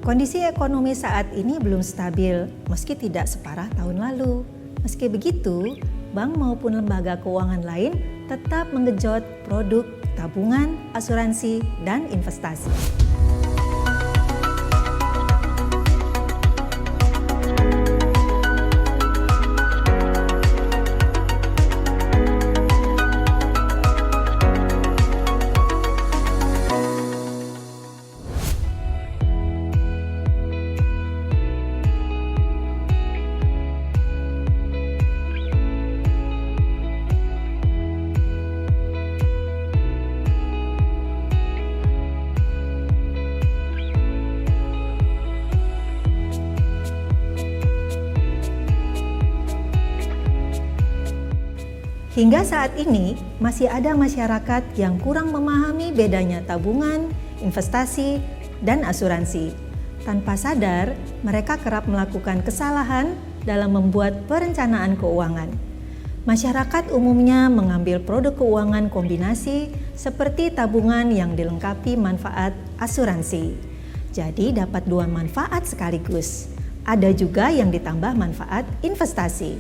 Kondisi ekonomi saat ini belum stabil, meski tidak separah tahun lalu. Meski begitu, bank maupun lembaga keuangan lain tetap menggenjot produk tabungan, asuransi, dan investasi. Hingga saat ini, masih ada masyarakat yang kurang memahami bedanya tabungan, investasi, dan asuransi. Tanpa sadar, mereka kerap melakukan kesalahan dalam membuat perencanaan keuangan. Masyarakat umumnya mengambil produk keuangan kombinasi seperti tabungan yang dilengkapi manfaat asuransi. Jadi dapat dua manfaat sekaligus. Ada juga yang ditambah manfaat investasi.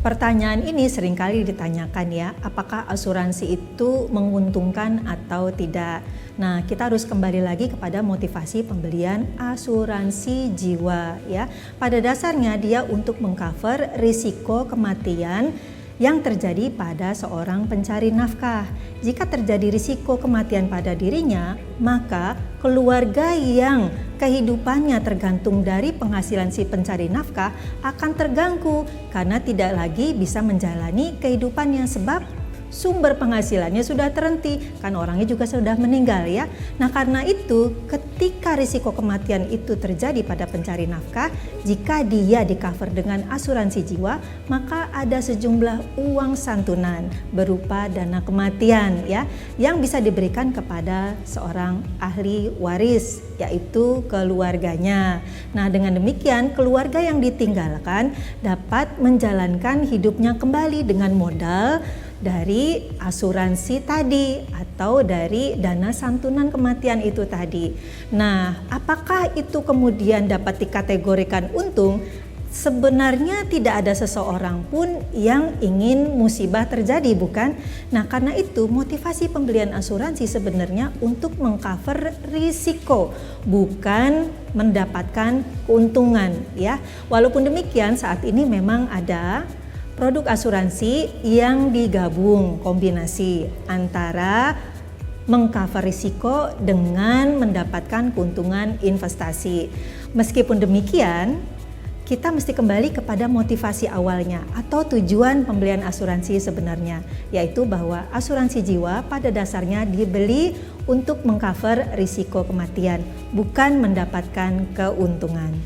Pertanyaan ini seringkali ditanyakan ya, apakah asuransi itu menguntungkan atau tidak? Nah, kita harus kembali lagi kepada motivasi pembelian asuransi jiwa ya. Pada dasarnya dia untuk mengcover risiko kematian yang terjadi pada seorang pencari nafkah. Jika terjadi risiko kematian pada dirinya, maka keluarga yang kehidupannya tergantung dari penghasilan si pencari nafkah akan terganggu karena tidak lagi bisa menjalani kehidupannya sebab sumber penghasilannya sudah terhenti, kan orangnya juga sudah meninggal ya. Nah karena itu ketika risiko kematian itu terjadi pada pencari nafkah, jika dia di cover dengan asuransi jiwa, maka ada sejumlah uang santunan berupa dana kematian ya, yang bisa diberikan kepada seorang ahli waris, yaitu keluarganya. Nah dengan demikian keluarga yang ditinggalkan dapat menjalankan hidupnya kembali dengan modal dari asuransi tadi atau dari dana santunan kematian itu tadi. Nah, apakah itu kemudian dapat dikategorikan untung? Sebenarnya tidak ada seseorang pun yang ingin musibah terjadi, bukan? Nah, karena itu motivasi pembelian asuransi sebenarnya untuk mengcover risiko, bukan mendapatkan keuntungan ya. Walaupun demikian saat ini memang ada produk asuransi yang digabung kombinasi antara mengcover risiko dengan mendapatkan keuntungan investasi. Meskipun demikian, kita mesti kembali kepada motivasi awalnya atau tujuan pembelian asuransi sebenarnya, yaitu bahwa asuransi jiwa pada dasarnya dibeli untuk mengcover risiko kematian, bukan mendapatkan keuntungan.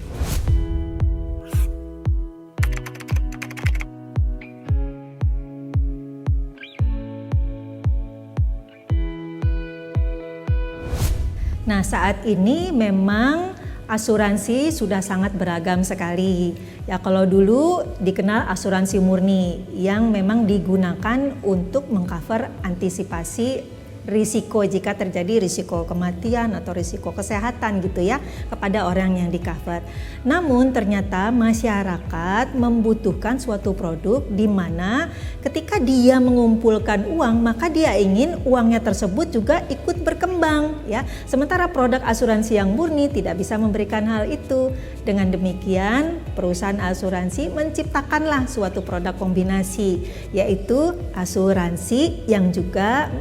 Nah, saat ini memang asuransi sudah sangat beragam sekali. Ya, kalau dulu dikenal asuransi murni yang memang digunakan untuk mengcover antisipasi risiko jika terjadi risiko kematian atau risiko kesehatan gitu ya kepada orang yang di cover. Namun ternyata masyarakat membutuhkan suatu produk di mana ketika dia mengumpulkan uang maka dia ingin uangnya tersebut juga ikut berkembang ya. Sementara produk asuransi yang murni tidak bisa memberikan hal itu. Dengan demikian perusahaan asuransi menciptakanlah suatu produk kombinasi, yaitu asuransi yang juga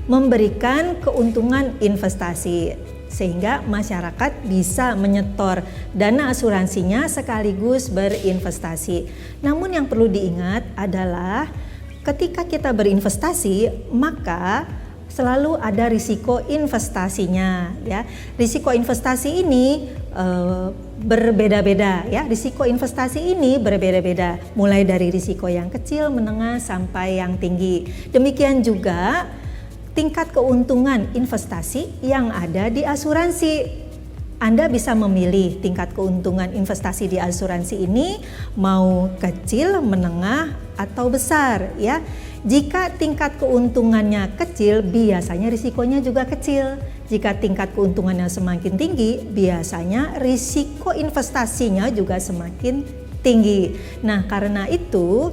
memberikan keuntungan investasi sehingga masyarakat bisa menyetor dana asuransinya sekaligus berinvestasi. Namun yang perlu diingat adalah ketika kita berinvestasi maka selalu ada risiko investasinya ya. Risiko investasi ini berbeda-beda ya. Risiko investasi ini berbeda-beda mulai dari risiko yang kecil, menengah sampai yang tinggi. Demikian juga tingkat keuntungan investasi yang ada di asuransi. Anda bisa memilih tingkat keuntungan investasi di asuransi ini mau kecil, menengah, atau besar ya. Jika tingkat keuntungannya kecil, biasanya risikonya juga kecil. Jika tingkat keuntungannya semakin tinggi, biasanya risiko investasinya juga semakin tinggi. Nah, karena itu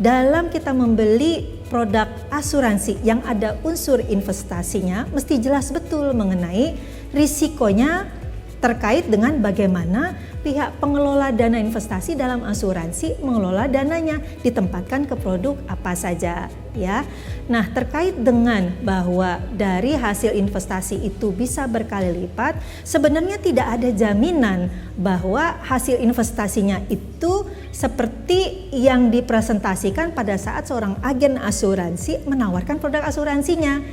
dalam kita membeli produk asuransi yang ada unsur investasinya, mesti jelas betul mengenai risikonya terkait dengan bagaimana pihak pengelola dana investasi dalam asuransi mengelola dananya, ditempatkan ke produk apa saja ya. Nah, terkait dengan bahwa dari hasil investasi itu bisa berkali lipat, sebenarnya tidak ada jaminan bahwa hasil investasinya itu seperti yang dipresentasikan pada saat seorang agen asuransi menawarkan produk asuransinya.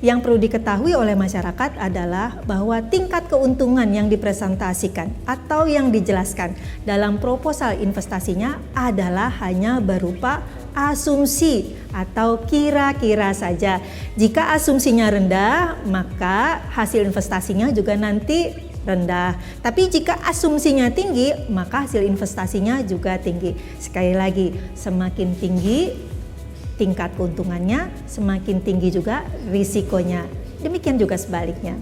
Yang perlu diketahui oleh masyarakat adalah bahwa tingkat keuntungan yang dipresentasikan atau yang dijelaskan dalam proposal investasinya adalah hanya berupa asumsi atau kira-kira saja. Jika asumsinya rendah, maka hasil investasinya juga nanti rendah. Tapi jika asumsinya tinggi, maka hasil investasinya juga tinggi. Sekali lagi, semakin tinggi tingkat keuntungannya, semakin tinggi juga risikonya. Demikian juga sebaliknya.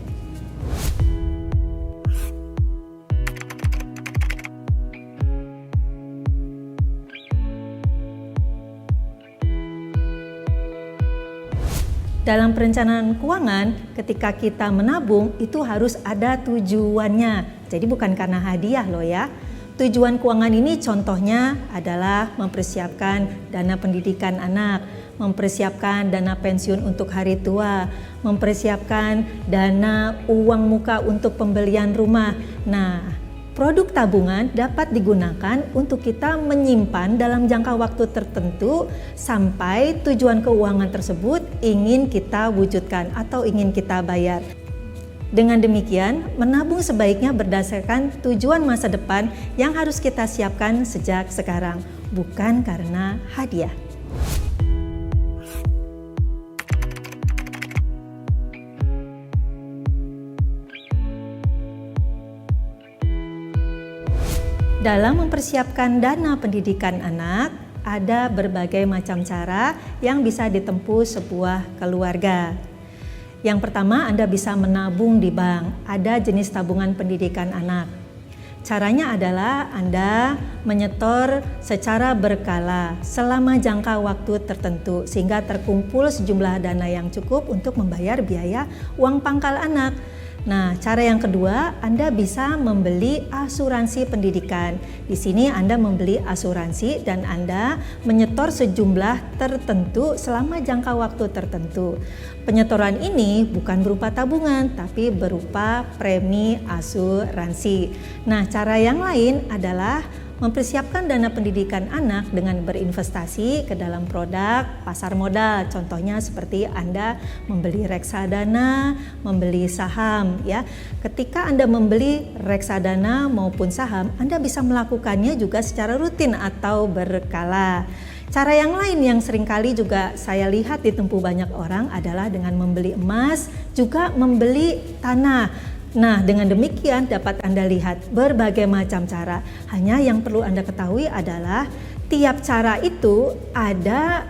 Dalam perencanaan keuangan, ketika kita menabung itu harus ada tujuannya. Jadi bukan karena hadiah loh ya. Tujuan keuangan ini contohnya adalah mempersiapkan dana pendidikan anak, mempersiapkan dana pensiun untuk hari tua, mempersiapkan dana uang muka untuk pembelian rumah. Nah, produk tabungan dapat digunakan untuk kita menyimpan dalam jangka waktu tertentu sampai tujuan keuangan tersebut ingin kita wujudkan atau ingin kita bayar. Dengan demikian, menabung sebaiknya berdasarkan tujuan masa depan yang harus kita siapkan sejak sekarang, bukan karena hadiah. Dalam mempersiapkan dana pendidikan anak, ada berbagai macam cara yang bisa ditempuh sebuah keluarga. Yang pertama, Anda bisa menabung di bank. Ada jenis tabungan pendidikan anak. Caranya adalah Anda menyetor secara berkala selama jangka waktu tertentu sehingga terkumpul sejumlah dana yang cukup untuk membayar biaya uang pangkal anak. Nah, cara yang kedua, Anda bisa membeli asuransi pendidikan. Di sini Anda membeli asuransi dan Anda menyetor sejumlah tertentu selama jangka waktu tertentu. Penyetoran ini bukan berupa tabungan, tapi berupa premi asuransi. Nah, cara yang lain adalah mempersiapkan dana pendidikan anak dengan berinvestasi ke dalam produk pasar modal. Contohnya seperti Anda membeli reksadana, membeli saham ya. Ketika Anda membeli reksadana maupun saham, Anda bisa melakukannya juga secara rutin atau berkala. Cara yang lain yang seringkali juga saya lihat ditempuh banyak orang adalah dengan membeli emas, juga membeli tanah. Nah, dengan demikian dapat Anda lihat berbagai macam cara. Hanya yang perlu Anda ketahui adalah tiap cara itu ada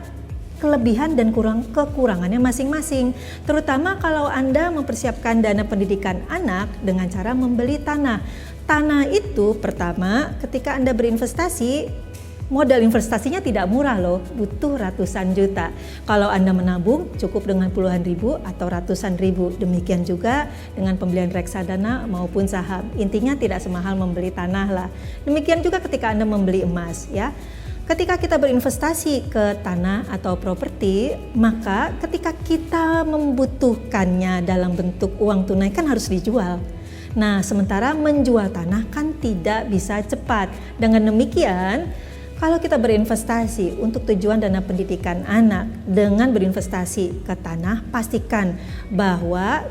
kelebihan dan kekurangannya masing-masing. Terutama kalau Anda mempersiapkan dana pendidikan anak dengan cara membeli tanah. Tanah itu pertama, ketika Anda berinvestasi, modal investasinya tidak murah loh, butuh ratusan juta. Kalau Anda menabung cukup dengan puluhan ribu atau ratusan ribu. Demikian juga dengan pembelian reksadana maupun saham. Intinya tidak semahal membeli tanah lah. Demikian juga ketika Anda membeli emas ya. Ketika kita berinvestasi ke tanah atau properti, maka ketika kita membutuhkannya dalam bentuk uang tunai kan harus dijual. Nah, sementara menjual tanah kan tidak bisa cepat. Dengan demikian, kalau kita berinvestasi untuk tujuan dana pendidikan anak dengan berinvestasi ke tanah, pastikan bahwa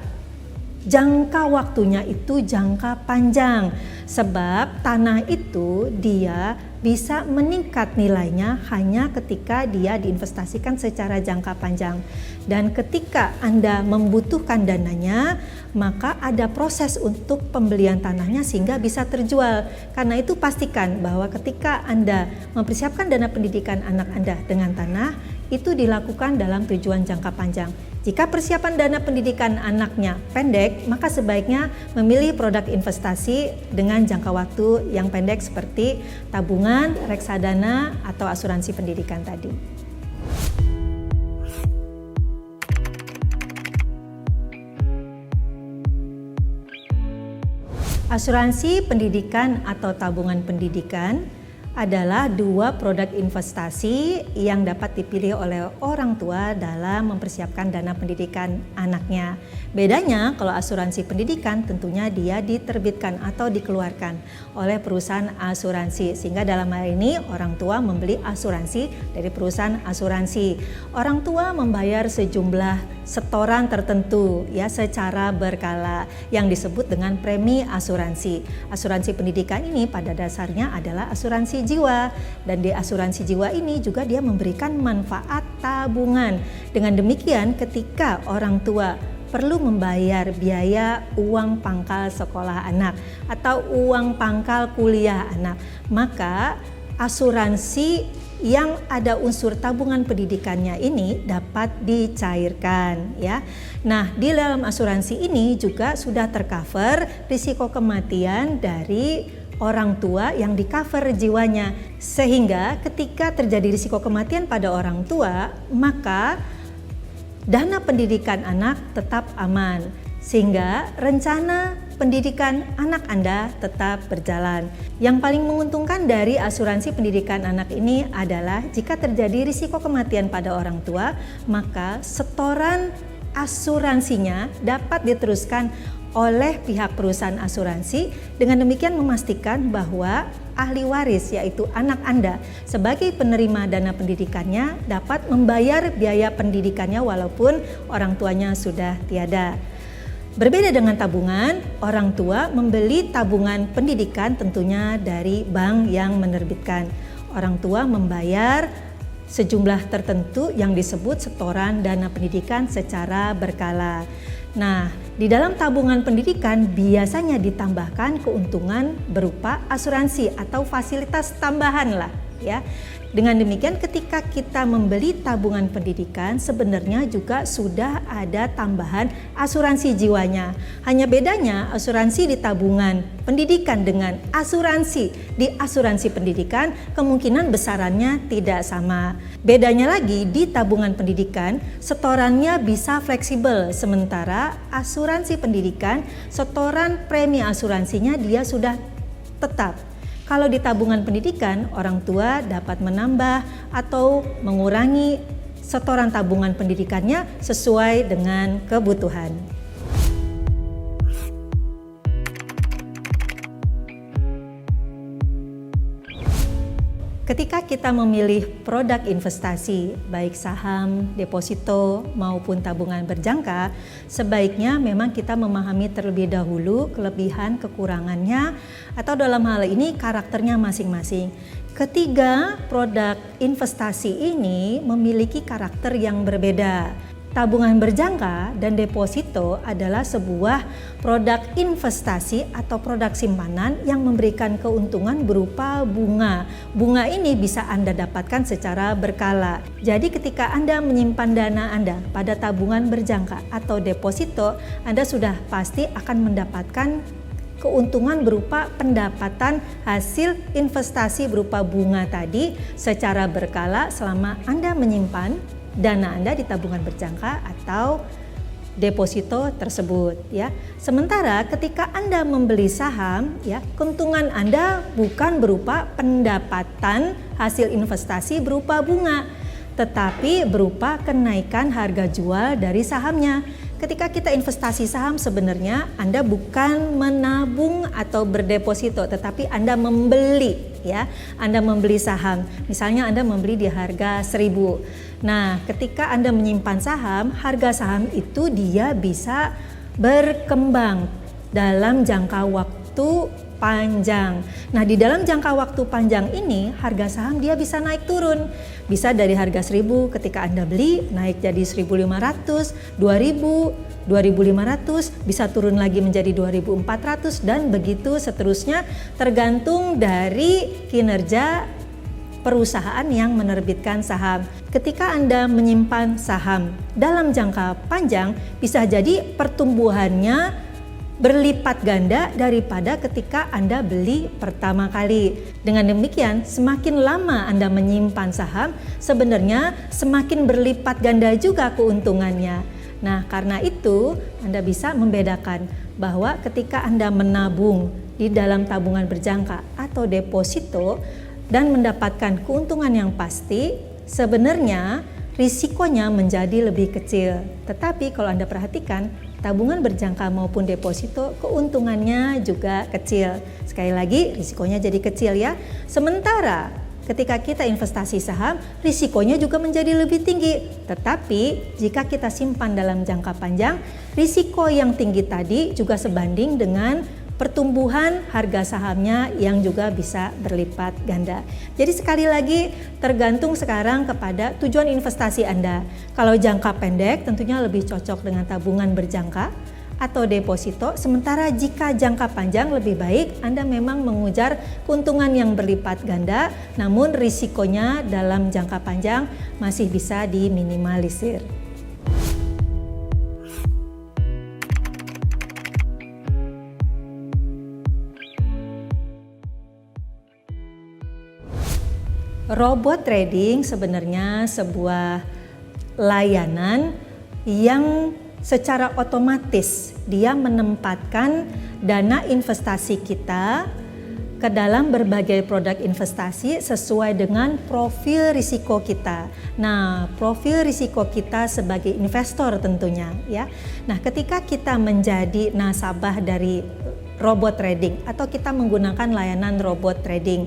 jangka waktunya itu jangka panjang, sebab tanah itu dia bisa meningkat nilainya hanya ketika dia diinvestasikan secara jangka panjang. Dan ketika Anda membutuhkan dananya, maka ada proses untuk pembelian tanahnya sehingga bisa terjual. Karena itu pastikan bahwa ketika Anda mempersiapkan dana pendidikan anak Anda dengan tanah, itu dilakukan dalam tujuan jangka panjang. Jika persiapan dana pendidikan anaknya pendek, maka sebaiknya memilih produk investasi dengan jangka waktu yang pendek seperti tabungan, reksadana, atau asuransi pendidikan tadi. Asuransi pendidikan atau tabungan pendidikan adalah dua produk investasi yang dapat dipilih oleh orang tua dalam mempersiapkan dana pendidikan anaknya. Bedanya kalau asuransi pendidikan tentunya dia diterbitkan atau dikeluarkan oleh perusahaan asuransi, sehingga dalam hal ini orang tua membeli asuransi dari perusahaan asuransi. Orang tua membayar sejumlah setoran tertentu ya secara berkala yang disebut dengan premi asuransi. Asuransi pendidikan ini pada dasarnya adalah asuransi jiwa, dan di asuransi jiwa ini juga dia memberikan manfaat tabungan. Dengan demikian ketika orang tua perlu membayar biaya uang pangkal sekolah anak atau uang pangkal kuliah anak, maka asuransi yang ada unsur tabungan pendidikannya ini dapat dicairkan ya. Nah, di dalam asuransi ini juga sudah tercover risiko kematian dari orang tua yang di cover jiwanya, sehingga ketika terjadi risiko kematian pada orang tua, maka dana pendidikan anak tetap aman, sehingga rencana pendidikan anak Anda tetap berjalan. Yang paling menguntungkan dari asuransi pendidikan anak ini adalah jika terjadi risiko kematian pada orang tua, maka setoran asuransinya dapat diteruskan oleh pihak perusahaan asuransi, dengan demikian memastikan bahwa ahli waris yaitu anak Anda sebagai penerima dana pendidikannya dapat membayar biaya pendidikannya walaupun orang tuanya sudah tiada. Berbeda dengan tabungan, orang tua membeli tabungan pendidikan tentunya dari bank yang menerbitkan. Orang tua membayar sejumlah tertentu yang disebut setoran dana pendidikan secara berkala. Nah, di dalam tabungan pendidikan biasanya ditambahkan keuntungan berupa asuransi atau fasilitas tambahan lah ya. Dengan demikian ketika kita membeli tabungan pendidikan sebenarnya juga sudah ada tambahan asuransi jiwanya. Hanya bedanya asuransi di tabungan pendidikan dengan asuransi di asuransi pendidikan kemungkinan besarannya tidak sama. Bedanya lagi di tabungan pendidikan setorannya bisa fleksibel, sementara asuransi pendidikan setoran premi asuransinya dia sudah tetap. Kalau di tabungan pendidikan, orang tua dapat menambah atau mengurangi setoran tabungan pendidikannya sesuai dengan kebutuhan. Ketika kita memilih produk investasi, baik saham, deposito, maupun tabungan berjangka, sebaiknya memang kita memahami terlebih dahulu kelebihan kekurangannya atau dalam hal ini karakternya masing-masing. Ketiga produk investasi ini memiliki karakter yang berbeda. Tabungan berjangka dan deposito adalah sebuah produk investasi atau produk simpanan yang memberikan keuntungan berupa bunga. Bunga ini bisa Anda dapatkan secara berkala. Jadi ketika Anda menyimpan dana Anda pada tabungan berjangka atau deposito, Anda sudah pasti akan mendapatkan keuntungan berupa pendapatan hasil investasi berupa bunga tadi secara berkala selama Anda menyimpan dana Anda di tabungan berjangka atau deposito tersebut ya. Sementara ketika Anda membeli saham ya, keuntungan Anda bukan berupa pendapatan hasil investasi berupa bunga, tetapi berupa kenaikan harga jual dari sahamnya. Ketika kita investasi saham sebenarnya Anda bukan menabung atau berdeposito, tetapi Anda membeli ya. Anda membeli saham. Misalnya Anda membeli di harga 1.000. Nah, ketika Anda menyimpan saham, harga saham itu dia bisa berkembang dalam jangka waktu panjang. Nah, di dalam jangka waktu panjang ini harga saham dia bisa naik turun. Bisa dari harga 1.000 ketika Anda beli naik jadi 1.500, 2.000, 2.500, bisa turun lagi menjadi 2.400 dan begitu seterusnya tergantung dari kinerja perusahaan yang menerbitkan saham. Ketika Anda menyimpan saham dalam jangka panjang, bisa jadi pertumbuhannya berlipat ganda daripada ketika Anda beli pertama kali. Dengan demikian, semakin lama Anda menyimpan saham, sebenarnya semakin berlipat ganda juga keuntungannya. Nah, karena itu Anda bisa membedakan bahwa ketika Anda menabung di dalam tabungan berjangka atau deposito dan mendapatkan keuntungan yang pasti, sebenarnya risikonya menjadi lebih kecil. Tetapi kalau Anda perhatikan, tabungan berjangka maupun deposito keuntungannya juga kecil. Sekali lagi, risikonya jadi kecil ya. Sementara ketika kita investasi saham, risikonya juga menjadi lebih tinggi. Tetapi jika kita simpan dalam jangka panjang, risiko yang tinggi tadi juga sebanding dengan pertumbuhan harga sahamnya yang juga bisa berlipat ganda. Jadi sekali lagi tergantung sekarang kepada tujuan investasi Anda. Kalau jangka pendek tentunya lebih cocok dengan tabungan berjangka atau deposito, sementara jika jangka panjang lebih baik Anda memang mengujar keuntungan yang berlipat ganda, namun risikonya dalam jangka panjang masih bisa diminimalisir. Robot trading sebenarnya sebuah layanan yang secara otomatis dia menempatkan dana investasi kita ke dalam berbagai produk investasi sesuai dengan profil risiko kita. Nah, profil risiko kita sebagai investor tentunya ya. Nah, ketika kita menjadi nasabah dari robot trading atau kita menggunakan layanan robot trading,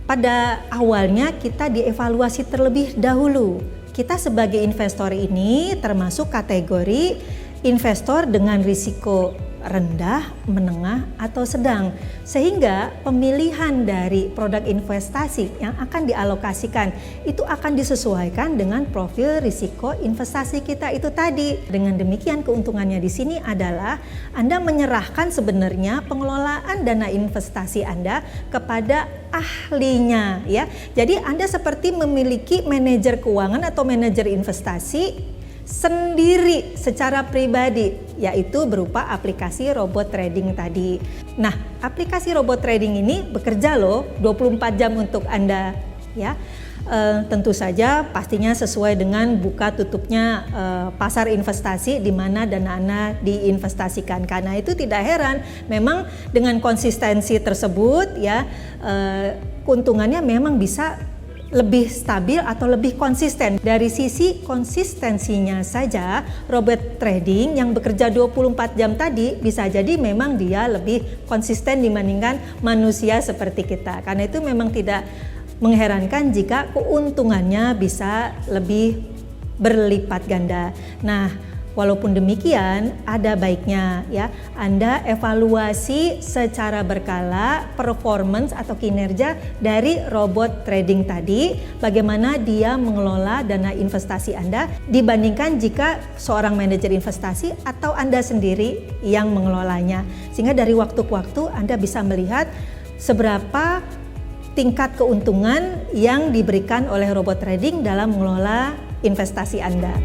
pada awalnya kita dievaluasi terlebih dahulu. Kita sebagai investor ini termasuk kategori investor dengan risiko rendah, menengah, atau sedang. Sehingga pemilihan dari produk investasi yang akan dialokasikan itu akan disesuaikan dengan profil risiko investasi kita itu tadi. Dengan demikian keuntungannya di sini adalah Anda menyerahkan sebenarnya pengelolaan dana investasi Anda kepada ahlinya ya. Jadi Anda seperti memiliki manajer keuangan atau manajer investasi sendiri secara pribadi, yaitu berupa aplikasi robot trading tadi. Nah, aplikasi robot trading ini bekerja loh 24 jam untuk Anda ya. Tentu saja pastinya sesuai dengan buka tutupnya pasar investasi di mana dana Anda diinvestasikan. Karena itu tidak heran memang dengan konsistensi tersebut ya keuntungannya memang bisa lebih stabil atau lebih konsisten. Dari sisi konsistensinya saja, robot trading yang bekerja 24 jam tadi bisa jadi memang dia lebih konsisten dibandingkan manusia seperti kita. Karena itu memang tidak mengherankan jika keuntungannya bisa lebih berlipat ganda. Nah, walaupun demikian, ada baiknya ya Anda evaluasi secara berkala performance atau kinerja dari robot trading tadi, bagaimana dia mengelola dana investasi Anda dibandingkan jika seorang manajer investasi atau Anda sendiri yang mengelolanya. Sehingga dari waktu ke waktu Anda bisa melihat seberapa tingkat keuntungan yang diberikan oleh robot trading dalam mengelola investasi Anda.